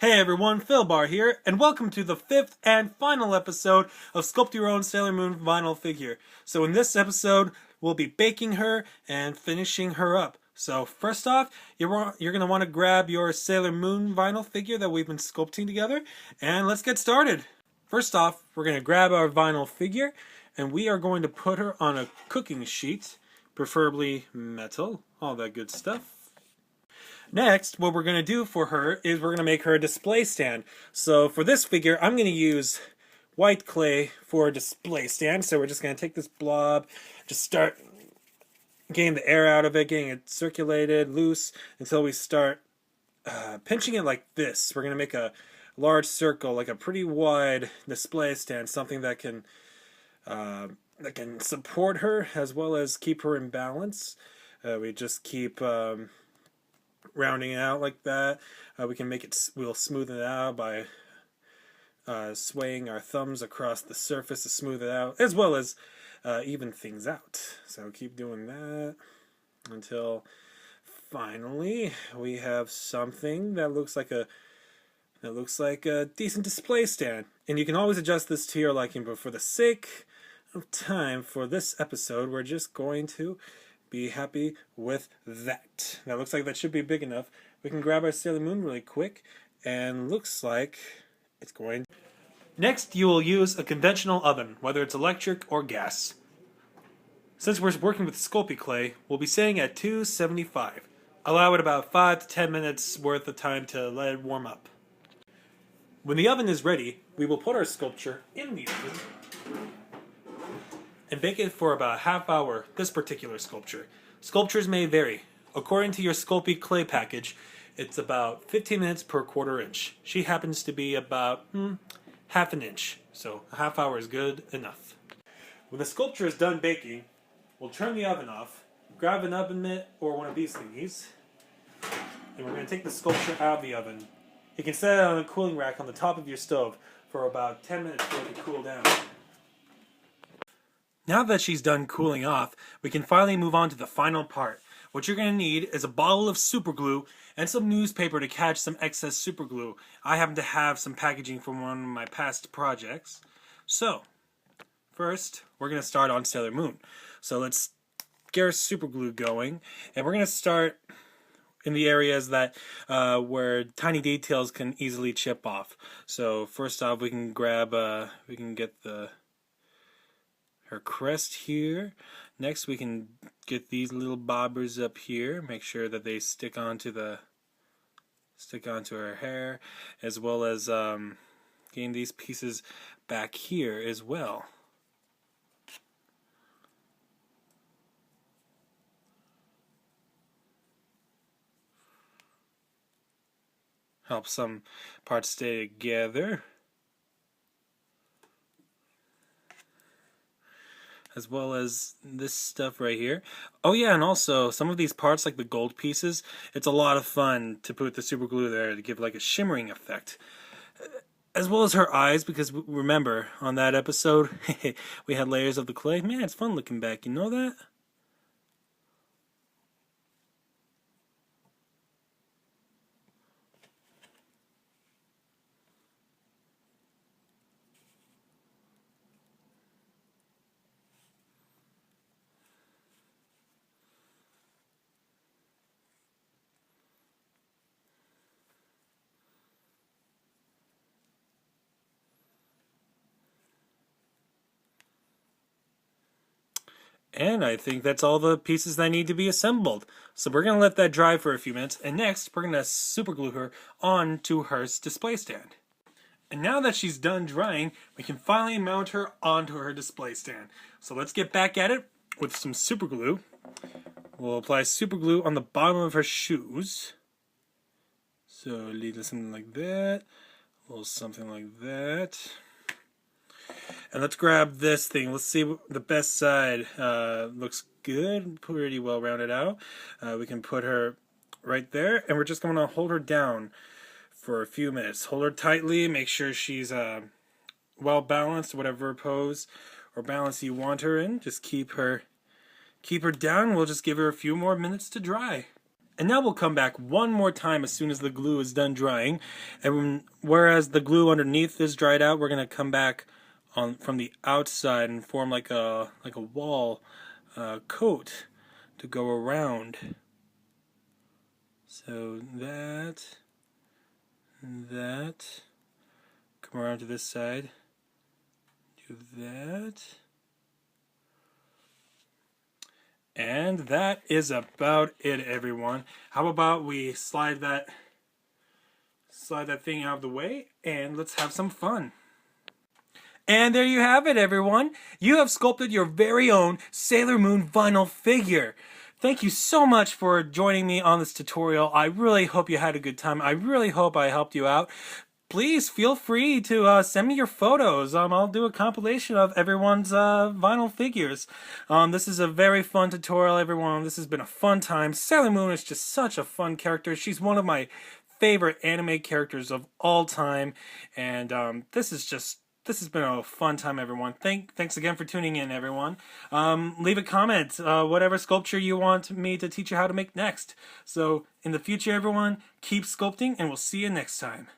Hey everyone, Phil Bar here, and welcome to the 5th and final episode of Sculpt Your Own Sailor Moon vinyl figure. So in this episode, we'll be baking her and finishing her up. So first off, you're going to want to grab your Sailor Moon vinyl figure that we've been sculpting together, and let's get started. First off, we're going to grab our vinyl figure, and we are going to put her on a cooking sheet, preferably metal, all that good stuff. Next, what we're going to do for her is we're going to make her a display stand. So for this figure, I'm going to use white clay for a display stand. So we're just going to take this blob, just start getting the air out of it, getting it circulated, loose, until we start pinching it like this. We're going to make a large circle, like a pretty wide display stand, something that can support her as well as keep her in balance. We just keep rounding it out like that. We can make it, we'll smoothen it out by swaying our thumbs across the surface to smooth it out, as well as even things out. So keep doing that until finally we have something that looks like a decent display stand. And you can always adjust this to your liking, but for the sake of time for this episode, we're just going to be happy with that. That looks like that should be big enough. We can grab our Sailor Moon really quick, and looks like it's going. Next, you will use a conventional oven, whether it's electric or gas. Since we're working with Sculpey clay, we'll be setting at 275. Allow it about 5 to 10 minutes worth of time to let it warm up. When the oven is ready, we will put our sculpture in the oven and bake it for about a half hour, this particular sculpture. Sculptures may vary. According to your Sculpey clay package, it's about 15 minutes per quarter inch. She happens to be about half an inch, so a half hour is good enough. When the sculpture is done baking, we'll turn the oven off, grab an oven mitt or one of these thingies, and we're going to take the sculpture out of the oven. You can set it on a cooling rack on the top of your stove for about 10 minutes for it to cool down. Now that she's done cooling off, we can finally move on to the final part. What you're going to need is a bottle of super glue and some newspaper to catch some excess super glue. I happen to have some packaging from one of my past projects. So, first, we're going to start on Sailor Moon. So let's get our super glue going, and we're going to start in the areas that where tiny details can easily chip off. So first off, we can grab, we can get her crest here. Next, we can get these little bobbers up here. Make sure that they stick onto her hair, as well as getting these pieces back here as well. Help some parts stay together, as well as this stuff right here. Oh yeah, and also some of these parts, like the gold pieces, it's a lot of fun to put the super glue there to give like a shimmering effect. As well as her eyes, because remember, on that episode, we had layers of the clay. Man, it's fun looking back, you know that? And I think that's all the pieces that need to be assembled. So we're going to let that dry for a few minutes, and next we're going to super glue her onto her display stand. And now that she's done drying, we can finally mount her onto her display stand. So let's get back at it with some super glue. We'll apply super glue on the bottom of her shoes. So a little something like that, a little something like that. And let's grab this thing. Let's see what the best side looks good, pretty well rounded out. We can put her right there, and we're just going to hold her down for a few minutes. Hold her tightly, make sure she's well balanced, whatever pose or balance you want her in. Just keep her down. We'll just give her a few more minutes to dry. And now we'll come back one more time as soon as the glue is done drying. And whereas the glue underneath is dried out, we're going to come back on from the outside and form like a wall coat to go around. So that, come around to this side, do that. And that is about it, everyone. How about we slide that thing out of the way and let's have some fun. And there you have it, everyone. You have sculpted your very own Sailor Moon vinyl figure. Thank you so much for joining me on this tutorial. I really hope you had a good time. I really hope I helped you out. Please feel free to send me your photos. I'll do a compilation of everyone's vinyl figures. This is a very fun tutorial, everyone. This has been a fun time. Sailor Moon is just such a fun character. She's one of my favorite anime characters of all time. And this has been a fun time, everyone. Thanks again for tuning in, everyone. Leave a comment, whatever sculpture you want me to teach you how to make next. So, in the future, everyone, keep sculpting, and we'll see you next time.